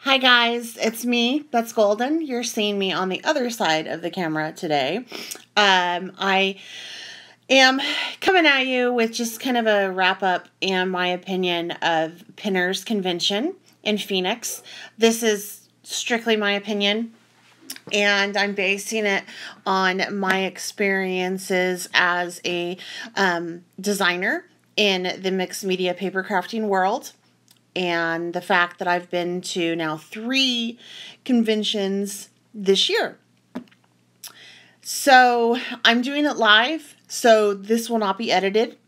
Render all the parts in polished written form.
Hi guys, it's me, Bets Golden. You're seeing me on the other side of the camera today. I am coming at you with just kind of a wrap up and my opinion of Pinners Convention in Phoenix. This is strictly my opinion, and I'm basing it on my experiences as a designer in the mixed media paper crafting world, and the fact that I've been to now 3 conventions this year. So I'm doing it live, so this will not be edited.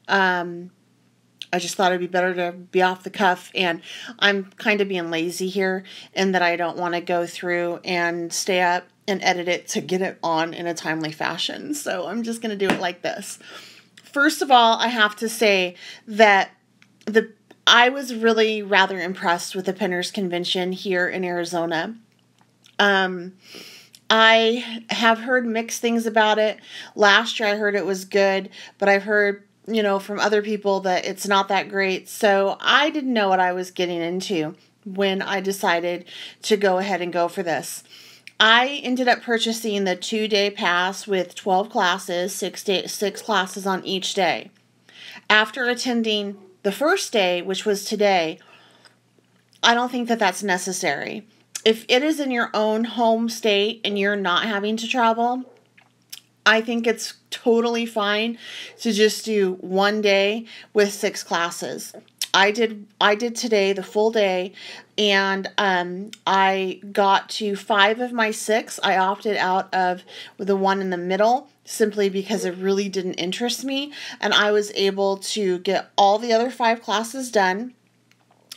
I just thought it'd be better to be off the cuff, and I'm kind of being lazy here in that I don't want to go through and stay up and edit it to get it on in a timely fashion. So I'm just going to do it like this. First of all, I have to say that I was really rather impressed with the Pinners Convention here in Arizona. I have heard mixed things about it. Last year I heard it was good, but I've heard, from other people that it's not that great. So I didn't know what I was getting into when I decided to go ahead and go for this. I ended up purchasing the 2-day pass with 12 classes, 6 classes on each day. After attending the first day, which was today, I don't think that that's necessary. If it is in your own home state and you're not having to travel, I think it's totally fine to just do 1 day with 6 classes. I did today the full day, and I got to 5 of my 6. I opted out of the one in the middle simply because it really didn't interest me, and I was able to get all the other 5 classes done.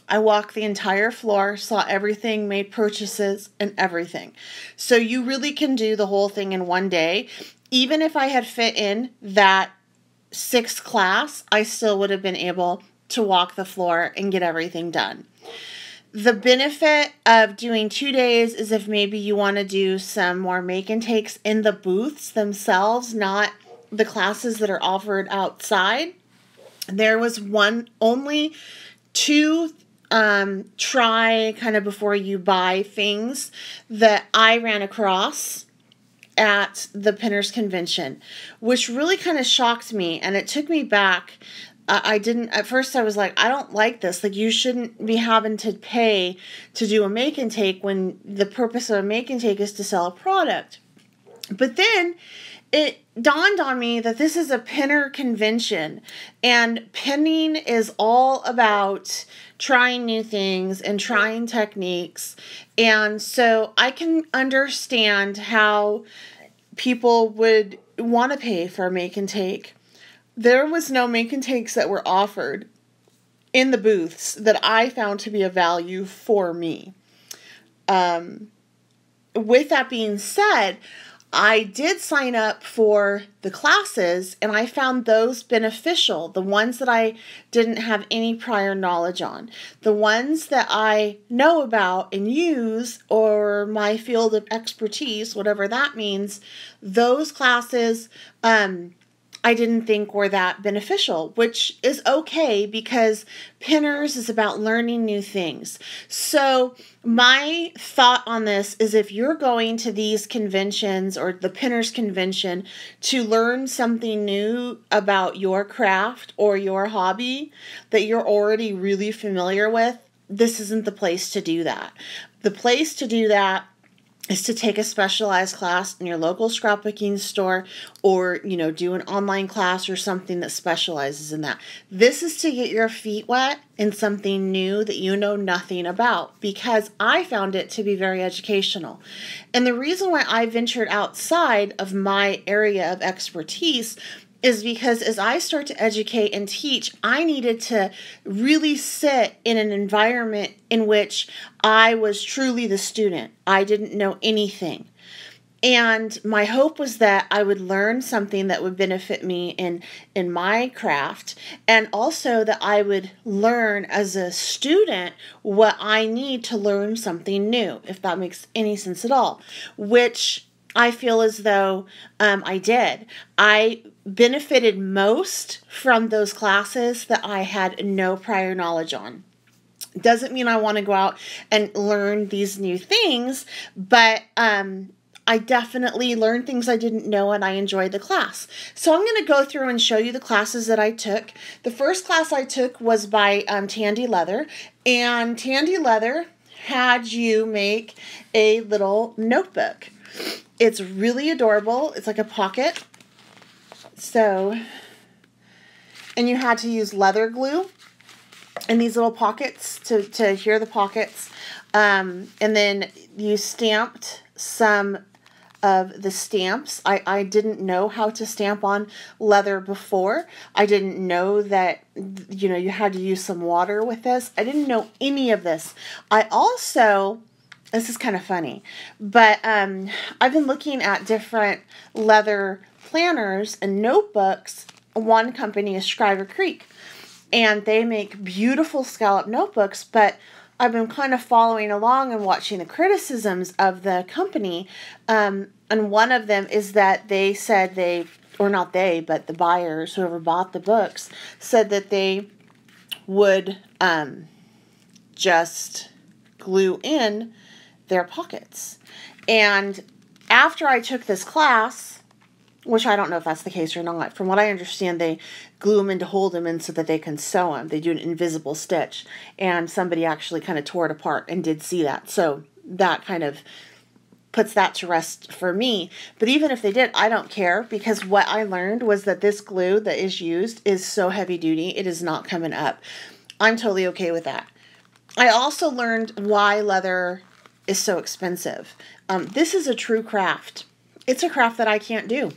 I walked the entire floor, saw everything, made purchases, and everything. So you really can do the whole thing in 1 day. Even if I had fit in that 6th class, I still would have been able to walk the floor and get everything done. The benefit of doing 2 days is if maybe you want to do some more make and takes in the booths themselves, not the classes that are offered outside. There was only 2 try kind of before you buy things that I ran across at the Pinners Convention, which really kind of shocked me, and it took me back. At first I was like, I don't like this. Like, you shouldn't be having to pay to do a make and take when the purpose of a make and take is to sell a product. But then it dawned on me that this is a pinner convention, and pinning is all about trying new things and trying techniques. And so I can understand how people would want to pay for a make and take. There was no make and takes that were offered in the booths that I found to be a value for me. With that being said, I did sign up for the classes, and I found those beneficial. The ones that I didn't have any prior knowledge on. The ones that I know about and use, or my field of expertise, whatever that means, those classes, I didn't think were that beneficial, which is okay because Pinners is about learning new things. So my thought on this is, if you're going to these conventions or the Pinners Convention to learn something new about your craft or your hobby that you're already really familiar with, this isn't the place to do that. The place to do that is to take a specialized class in your local scrapbooking store, or, do an online class or something that specializes in that. This is to get your feet wet in something new that you know nothing about, because I found it to be very educational. And the reason why I ventured outside of my area of expertise is because as I start to educate and teach, I needed to really sit in an environment in which I was truly the student. I didn't know anything. And my hope was that I would learn something that would benefit me in my craft, and also that I would learn as a student what I need to learn something new, if that makes any sense at all, which I feel as though I did. I benefited most from those classes that I had no prior knowledge on. Doesn't mean I want to go out and learn these new things, but I definitely learned things I didn't know, and I enjoyed the class. So I'm going to go through and show you the classes that I took. The first class I took was by Tandy Leather, and Tandy Leather had you make a little notebook. It's really adorable. It's like a pocket. So, and you had to use leather glue in these little pockets to adhere the pockets. And then you stamped some of the stamps. I didn't know how to stamp on leather before. I didn't know that, you know, you had to use some water with this. I didn't know any of this. I also, this is kind of funny, but I've been looking at different leather planners and notebooks. One company is Scriber Creek, and they make beautiful scallop notebooks, but I've been kind of following along and watching the criticisms of the company. And one of them is that they said or not they, but the buyers, whoever bought the books, said that they would just glue in their pockets. And after I took this class, which I don't know if that's the case or not. From what I understand, they glue them in to hold them in so that they can sew them. They do an invisible stitch. And somebody actually kind of tore it apart and did see that. So that kind of puts that to rest for me. But even if they did, I don't care, because what I learned was that this glue that is used is so heavy duty, it is not coming up. I'm totally okay with that. I also learned why leather is so expensive. This is a true craft. It's a craft that I can't do.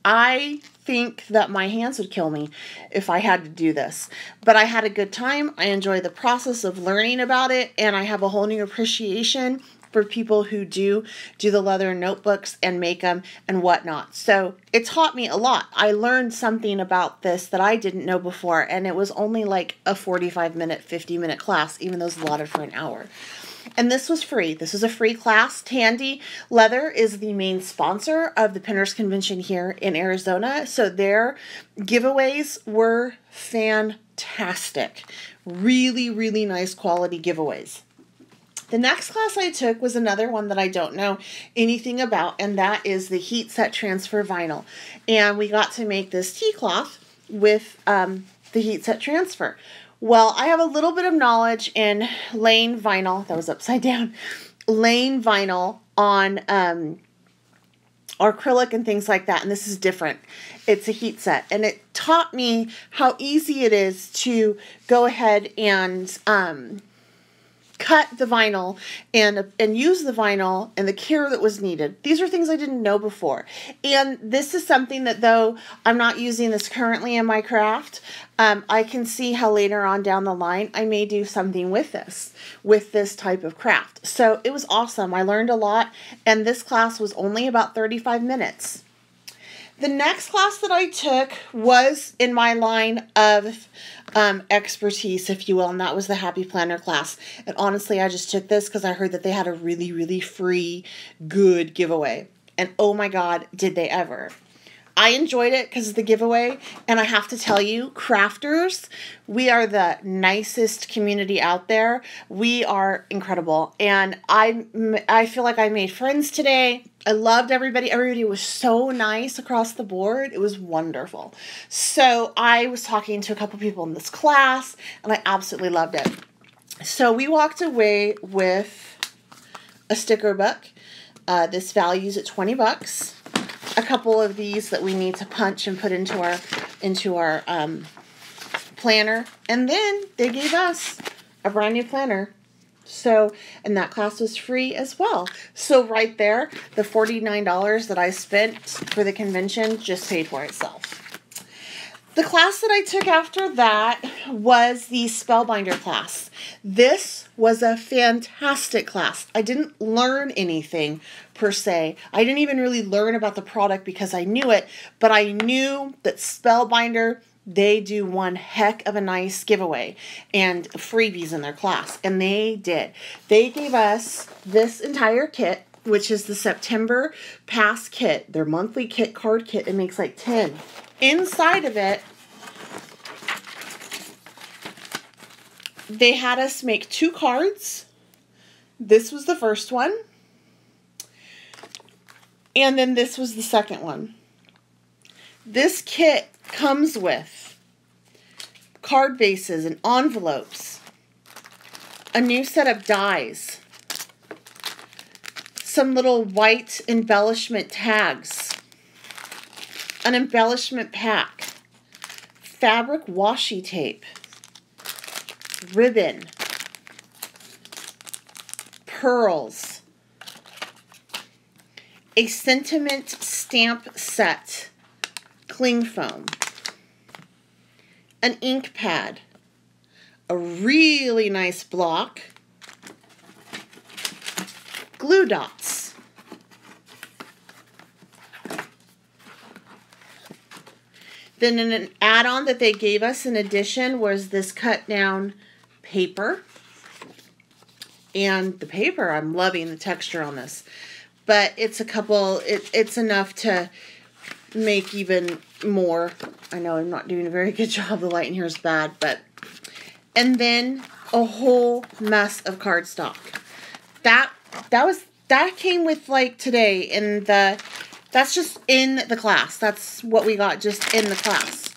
I think that my hands would kill me if I had to do this. But I had a good time. I enjoy the process of learning about it, and I have a whole new appreciation for people who do the leather notebooks and make them and whatnot. So it taught me a lot. I learned something about this that I didn't know before, and it was only like a 45-minute, 50-minute class, even though it was allotted for an hour. And this was free. This is a free class. Tandy Leather is the main sponsor of the Pinners Convention here in Arizona. So their giveaways were fantastic. Really, really nice quality giveaways. The next class I took was another one that I don't know anything about, and that is the Heat Set Transfer Vinyl. And we got to make this tea cloth with the Heat Set Transfer. Well, I have a little bit of knowledge in laying vinyl, that was upside down, laying vinyl on acrylic and things like that, and this is different. It's a heat set, and it taught me how easy it is to go ahead and cut the vinyl and use the vinyl and the care that was needed. These are things I didn't know before. And this is something that, though I'm not using this currently in my craft, I can see how later on down the line I may do something with this type of craft. So it was awesome. I learned a lot, and this class was only about 35 minutes. The next class that I took was in my line of expertise, if you will, and that was the Happy Planner class. And honestly, I just took this because I heard that they had a really, really free, good giveaway. And oh my God, did they ever. I enjoyed it because of the giveaway, and I have to tell you, crafters, we are the nicest community out there. We are incredible, and I feel like I made friends today. I loved everybody. Everybody was so nice across the board. It was wonderful. So I was talking to a couple people in this class, and I absolutely loved it. So we walked away with a sticker book. This values at $20. A couple of these that we need to punch and put into our planner, and then they gave us a brand new planner. So, and that class was free as well. So right there, the $49 that I spent for the convention just paid for itself. The class that I took after that was the Spellbinder class. This was a fantastic class. I didn't learn anything per se. I didn't even really learn about the product because I knew it, but I knew that Spellbinder, they do one heck of a nice giveaway and freebies in their class, and they did. They gave us this entire kit, which is the September Pass kit, their monthly kit, card kit. It makes like 10. Inside of it they had us make 2 cards. This was the first one. And then this was the second one. This kit comes with card bases and envelopes, a new set of dies, some little white embellishment tags, an embellishment pack, fabric washi tape, ribbon, pearls, a sentiment stamp set, cling foam, an ink pad, a really nice block, glue dots, then an add-on that they gave us in addition was this cut down paper. And the paper, I'm loving the texture on this. But it's it's enough to make even more. I know I'm not doing a very good job. The light in here is bad, but. And then a whole mess of cardstock. That came with like today in that's just in the class. That's what we got just in the class.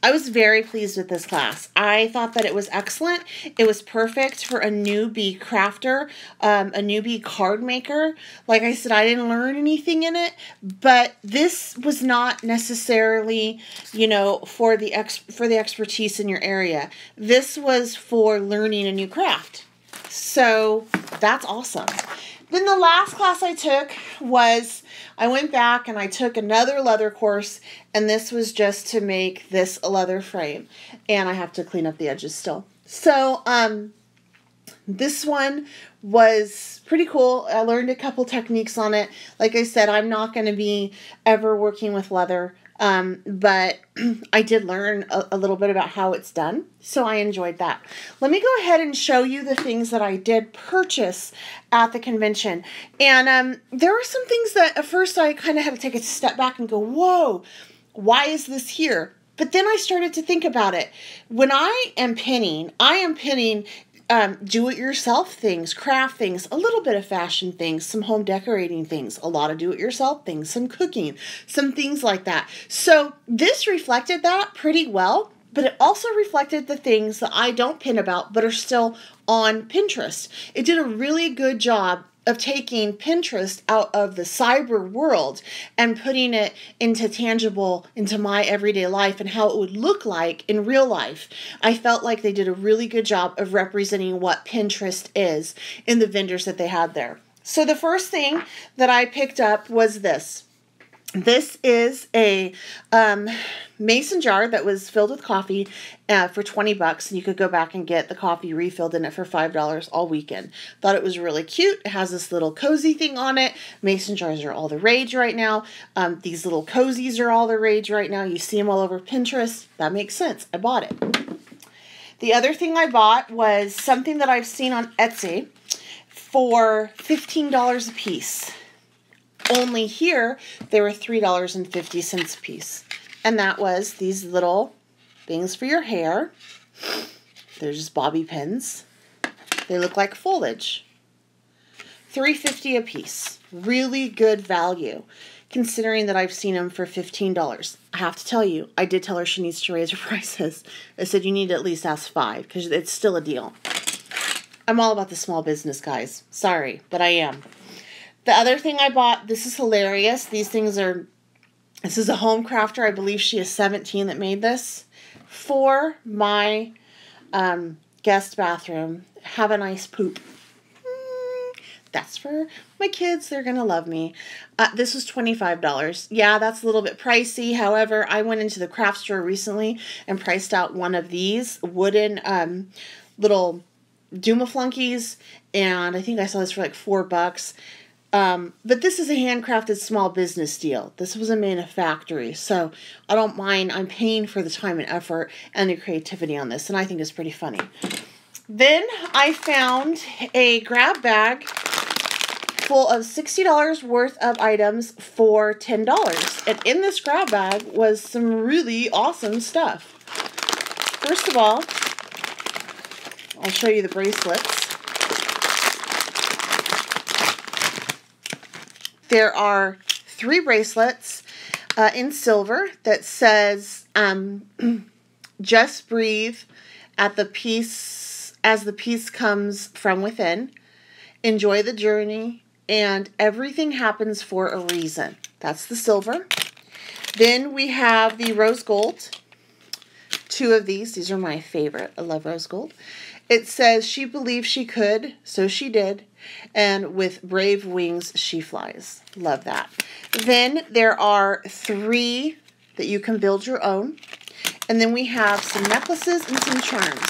I was very pleased with this class. I thought that it was excellent. It was perfect for a newbie crafter, a newbie card maker. Like I said, I didn't learn anything in it, but this was not necessarily, you know, for the expertise in your area. This was for learning a new craft. So that's awesome. Then the last class I took was, I went back and I took another leather course, and this was just to make this a leather frame. And I have to clean up the edges still. So, this one was pretty cool. I learned a couple techniques on it. Like I said, I'm not going to be ever working with leather. But I did learn a little bit about how it's done, so I enjoyed that. Let me go ahead and show you the things that I did purchase at the convention. And there were some things that at first I kind of had to take a step back and go, whoa, why is this here? But then I started to think about it. When I am pinning do-it-yourself things, craft things, a little bit of fashion things, some home decorating things, a lot of do-it-yourself things, some cooking, some things like that. So this reflected that pretty well, but it also reflected the things that I don't pin about but are still on Pinterest. It did a really good job of taking Pinterest out of the cyber world and putting it into my everyday life and how it would look like in real life. I felt like they did a really good job of representing what Pinterest is in the vendors that they had there. So the first thing that I picked up was this. This is a mason jar that was filled with coffee for $20, and you could go back and get the coffee refilled in it for $5 all weekend. Thought it was really cute. It has this little cozy thing on it. Mason jars are all the rage right now. These little cozies are all the rage right now. You see them all over Pinterest. That makes sense. I bought it. The other thing I bought was something that I've seen on Etsy for $15 a piece. Only here, they were $3.50 a piece. And that was these little things for your hair. They're just bobby pins. They look like foliage. $3.50 a piece. Really good value, considering that I've seen them for $15. I have to tell you, I did tell her she needs to raise her prices. I said, you need to at least ask $5, because it's still a deal. I'm all about the small business, guys. Sorry, but I am. The other thing I bought, this is hilarious. This is a home crafter. I believe she is 17 that made this. For my guest bathroom. Have a nice poop. That's for my kids. They're going to love me. This was $25. Yeah, that's a little bit pricey. However, I went into the craft store recently and priced out one of these wooden little Duma flunkies. And I think I saw this for like $4. But this is a handcrafted small business deal. This wasn't made in a factory, so I don't mind. I'm paying for the time and effort and the creativity on this, and I think it's pretty funny. Then I found a grab bag full of $60 worth of items for $10. And in this grab bag was some really awesome stuff. First of all, I'll show you the bracelets. There are 3 bracelets in silver that says, just breathe as the peace comes from within. Enjoy the journey, and everything happens for a reason. That's the silver. Then we have the rose gold. 2 of these. These are my favorite. I love rose gold. It says, she believed she could, so she did. And with brave wings, she flies. Love that. Then there are 3 that you can build your own. And then we have some necklaces and some charms.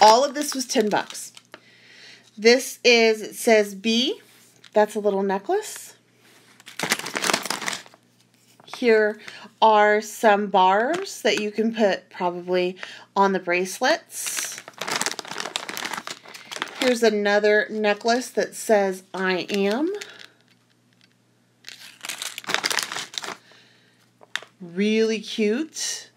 All of this was $10. This is, it says B. That's a little necklace. Here are some bars that you can put probably on the bracelets. Here's another necklace that says I am. Really cute.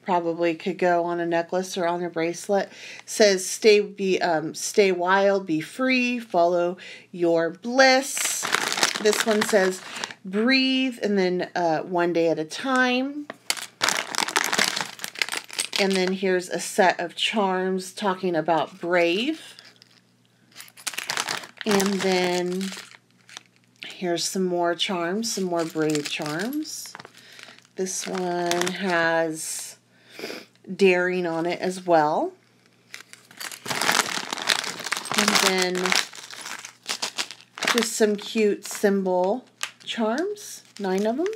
Probably could go on a necklace or on a bracelet. Says stay wild, be free, follow your bliss. This one says breathe, and then one day at a time. And then here's a set of charms talking about brave. And then here's some more charms, some more brave charms. This one has daring on it as well. And then just some cute symbol charms, 9 of them.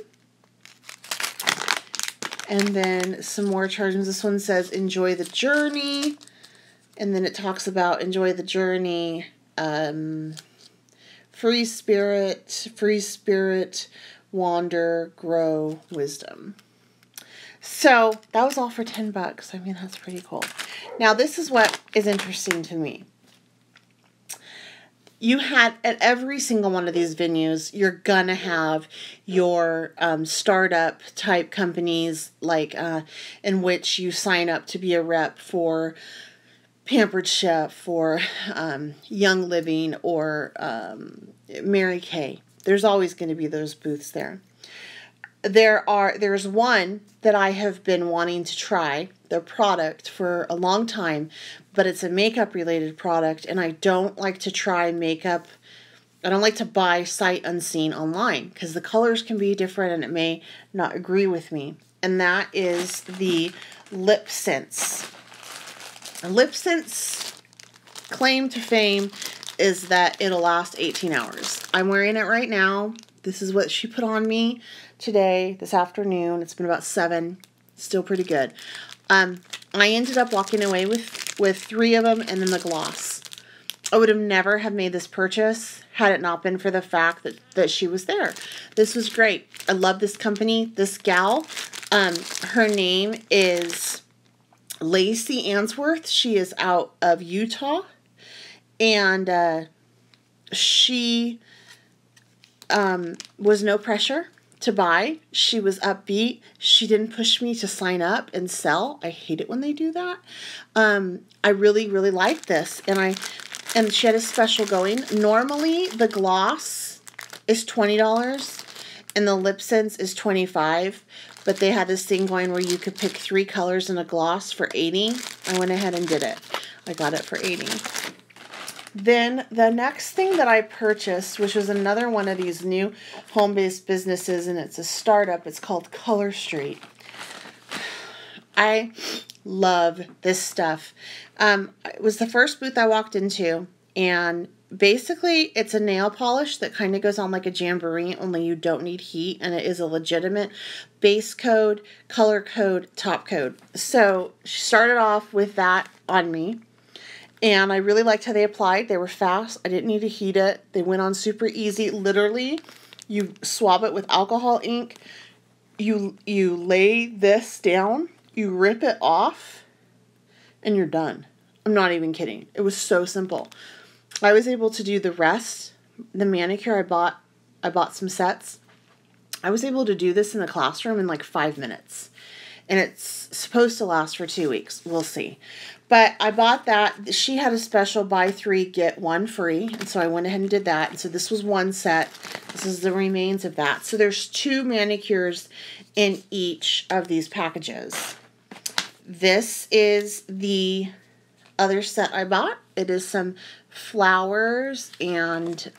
And then some more charms. This one says enjoy the journey. And then it talks about enjoy the journey, free spirit, wander, grow, wisdom. So that was all for $10. I mean, that's pretty cool. Now, this is what is interesting to me. You had, at every single one of these venues, you're going to have your startup type companies, like in which you sign up to be a rep for Pampered Chef or Young Living or Mary Kay. There's always going to be those booths there. There's one that I have been wanting to try their product for a long time, but it's a makeup related product, and I don't like to try makeup. I don't like to buy sight unseen online because the colors can be different and it may not agree with me. And that is the Lip Sense. Lip Sense claim to fame is that it'll last 18 hours. I'm wearing it right now. This is what she put on me today, this afternoon. It's been about 7. Still pretty good. I ended up walking away with 3 of them and then the gloss. I would have never have made this purchase had it not been for the fact that she was there. This was great. I love this company. This gal, her name is Lacey Answorth. She is out of Utah. And she was no pressure to buy. She was upbeat. She didn't push me to sign up and sell. I hate it when they do that. I really, really like this. And she had a special going. Normally, the gloss is $20 and the Lip Sense is $25. But they had this thing going where you could pick 3 colors in a gloss for $80. I went ahead and did it. I got it for $80. Then the next thing that I purchased, which was another one of these new home-based businesses, and it's a startup. It's called Color Street. I love this stuff. It was the first booth I walked into, and basically it's a nail polish that kind of goes on like a jamboree, only you don't need heat, and it is a legitimate base coat, color coat, top coat. So she started off with that on me. And I really liked how they applied. They were fast. I didn't need to heat it. They went on super easy. Literally, you swab it with alcohol ink. You lay this down. You rip it off. And you're done. I'm not even kidding. It was so simple. I was able to do the rest. The manicure I bought some sets. I was able to do this in the classroom in like 5 minutes. and it's supposed to last for 2 weeks. We'll see. But I bought that. She had a special buy 3, get 1 free. And so I went ahead and did that. And so this was one set. This is the remains of that. So there's 2 manicures in each of these packages. This is the other set I bought. It is some flowers and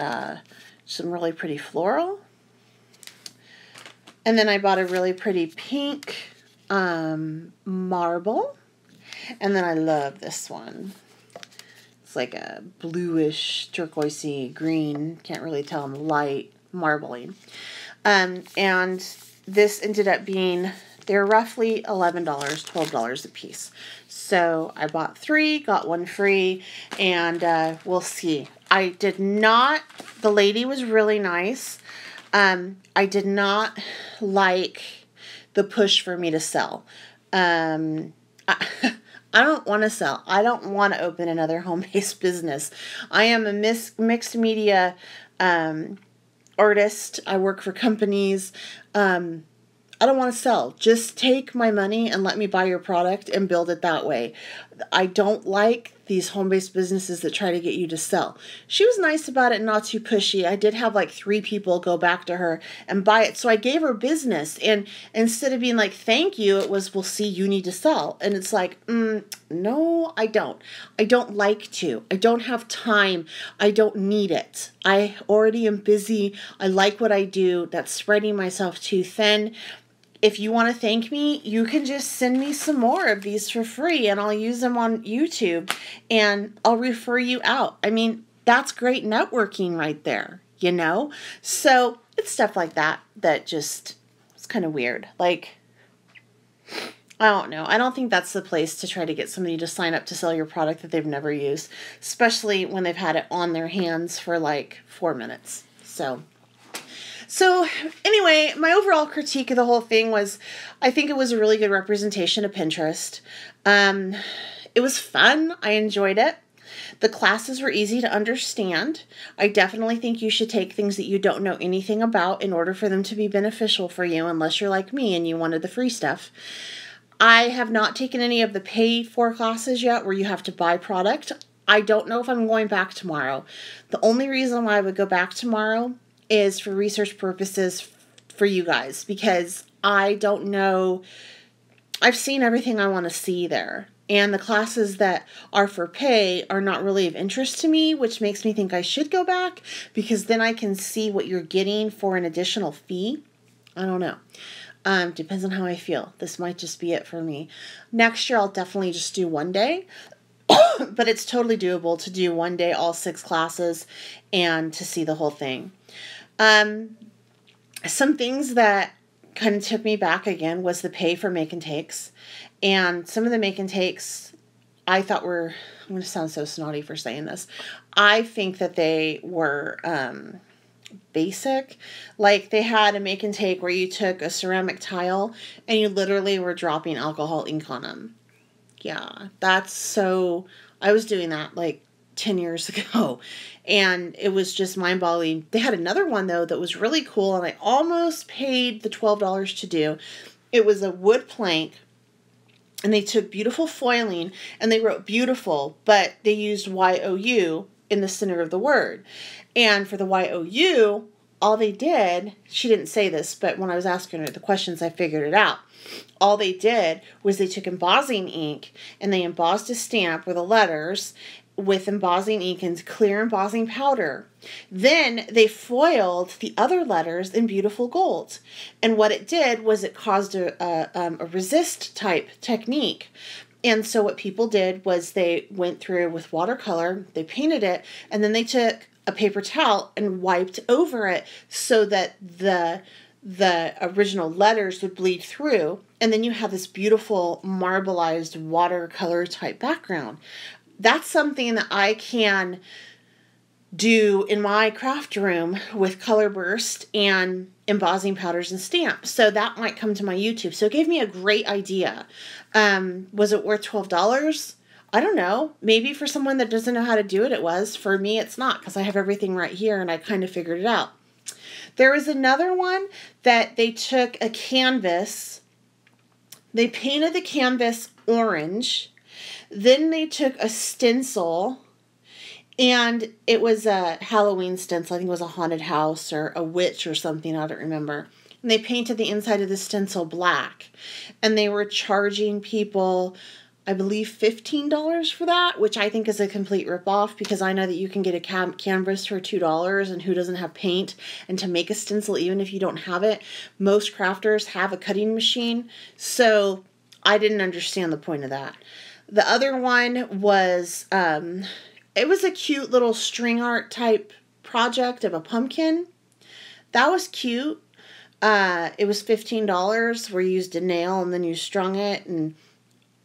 some really pretty floral. And then I bought a really pretty pink marble. And then I love this one. It's like a bluish, turquoisey green. Can't really tell in the light. Marbling. And this ended up being, they're roughly $11, $12 a piece. So I bought 3, got 1 free, and we'll see. I did not, the lady was really nice. I did not like the push for me to sell. I don't want to sell. I don't want to open another home-based business. I am a mixed media artist. I work for companies. I don't want to sell. Just take my money and let me buy your product and build it that way. I don't like these home-based businesses that try to get you to sell. She was nice about it, not too pushy. I did have like 3 people go back to her and buy it. So I gave her business. And instead of being like, thank you, it was, well, see, you need to sell. And it's like, no, I don't. I don't like to. I don't have time. I don't need it. I already am busy. I like what I do. That's spreading myself too thin. If you want to thank me, you can just send me some more of these for free and I'll use them on YouTube and I'll refer you out. I mean, that's great networking right there, you know? So it's stuff like that that just, it's kind of weird. Like, I don't know. I don't think that's the place to try to get somebody to sign up to sell your product that they've never used, especially when they've had it on their hands for like 4 minutes. So anyway, my overall critique of the whole thing was, I think it was a really good representation of Pinterest. It was fun. I enjoyed it. The classes were easy to understand. I definitely think you should take things that you don't know anything about in order for them to be beneficial for you, unless you're like me and you wanted the free stuff. I have not taken any of the paid-for classes yet where you have to buy product. I don't know if I'm going back tomorrow. The only reason why I would go back tomorrow is for research purposes for you guys, because I don't know. I've seen everything I want to see there. And the classes that are for pay are not really of interest to me, which makes me think I should go back, because then I can see what you're getting for an additional fee. I don't know. Depends on how I feel. This might just be it for me. Next year, I'll definitely just do 1 day. But it's totally doable to do 1 day, all 6 classes, and to see the whole thing. Some things that kind of took me back again was the pay for make and takes. And some of the make and takes I thought were, I'm going to sound so snotty for saying this, I think that they were basic. Like they had a make and take where you took a ceramic tile and you literally were dropping alcohol ink on them. Yeah, that's so, I was doing that like 10 years ago and it was just mind-boggling. They had another one though that was really cool and I almost paid the $12 to do. It was a wood plank and they took beautiful foiling and they wrote beautiful, but they used Y-O-U in the center of the word. And for the Y-O-U, all they did, she didn't say this, but when I was asking her the questions, I figured it out. All they did was they took embossing ink and they embossed a stamp with the letters with embossing ink and clear embossing powder. Then they foiled the other letters in beautiful gold. And what it did was it caused a resist type technique. And so what people did was they went through with watercolor, they painted it, and then they took a paper towel and wiped over it so that the original letters would bleed through. And then you have this beautiful marbleized watercolor type background. That's something that I can do in my craft room with color burst and embossing powders and stamps. So that might come to my YouTube. So it gave me a great idea. Was it worth $12? I don't know. Maybe for someone that doesn't know how to do it, it was. For me, it's not because I have everything right here and I kind of figured it out. There was another one that they took a canvas They painted the canvas orange. Then they took a stencil, and it was a Halloween stencil. I think it was a haunted house or a witch or something. I don't remember. And they painted the inside of the stencil black. And they were charging people, I believe, $15 for that, which I think is a complete ripoff, because I know that you can get a canvas for $2, and who doesn't have paint? And to make a stencil, even if you don't have it, most crafters have a cutting machine. So I didn't understand the point of that. The other one was, it was a cute little string art type project of a pumpkin. That was cute. It was $15 where you used a nail and then you strung it, and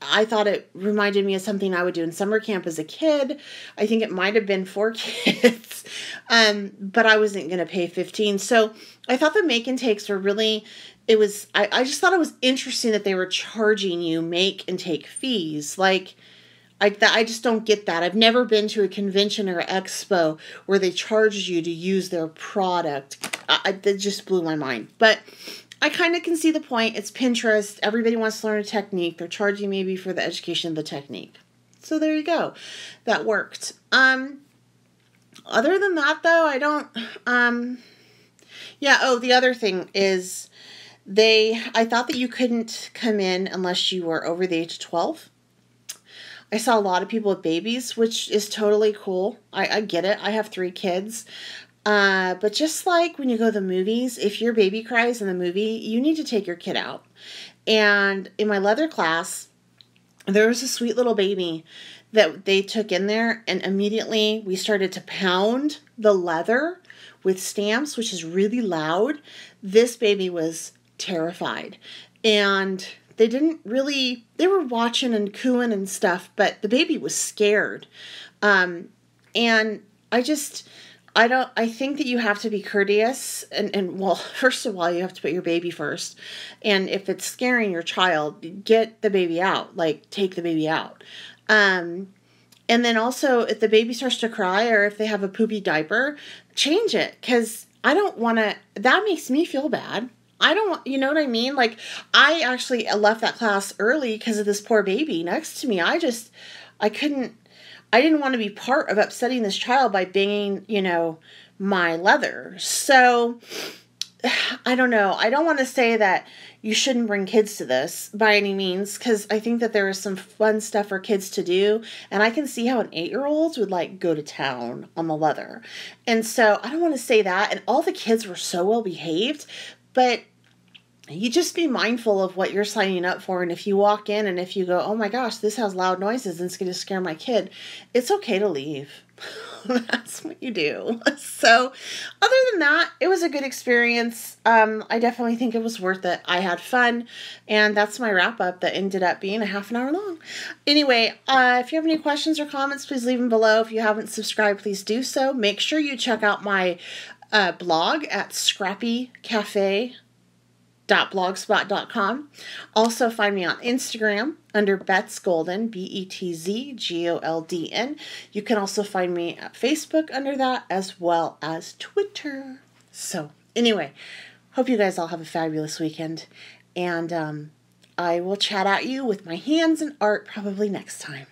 I thought it reminded me of something I would do in summer camp as a kid. I think it might have been for kids, but I wasn't going to pay $15. So I thought the make and takes were really, I just thought it was interesting that they were charging you make and take fees. Like, I just don't get that. I've never been to a convention or expo where they charge you to use their product. That just blew my mind. But I kind of can see the point. It's Pinterest. Everybody wants to learn a technique. They're charging maybe for the education of the technique. So there you go. That worked. Other than that, though, I don't... the other thing is I thought that you couldn't come in unless you were over the age of 12. I saw a lot of people with babies, which is totally cool. I get it. I have 3 kids. But just like when you go to the movies, if your baby cries in the movie, you need to take your kid out. And in my leather class, there was a sweet little baby that they took in there, and immediately we started to pound the leather with stamps, which is really loud. This baby was terrified. And they were watching and cooing and stuff, but the baby was scared. And I think that you have to be courteous and well, first of all, you have to put your baby first. And if it's scaring your child, get the baby out, like take the baby out. And then also if the baby starts to cry or if they have a poopy diaper, change it. 'Cause that makes me feel bad. I don't want, you know what I mean? Like, I actually left that class early because of this poor baby next to me. I didn't want to be part of upsetting this child by banging, my leather. So, I don't know. I don't want to say that you shouldn't bring kids to this by any means, because I think that there is some fun stuff for kids to do. And I can see how an 8-year-old would go to town on the leather. And so I don't want to say that. And all the kids were so well behaved. But you just be mindful of what you're signing up for. And if you walk in and if you go, oh my gosh, this has loud noises and it's going to scare my kid, it's okay to leave. That's what you do. So other than that, it was a good experience. I definitely think it was worth it. I had fun. And that's my wrap up that ended up being a half an hour long. Anyway, if you have any questions or comments, please leave them below. If you haven't subscribed, please do so. Make sure you check out my blog at scrappycafe.blogspot.com. Also find me on Instagram under Betz Golden, BetzGolden. You can also find me at Facebook under that, as well as Twitter. So anyway, hope you guys all have a fabulous weekend, and I will chat at you with my hands and art probably next time.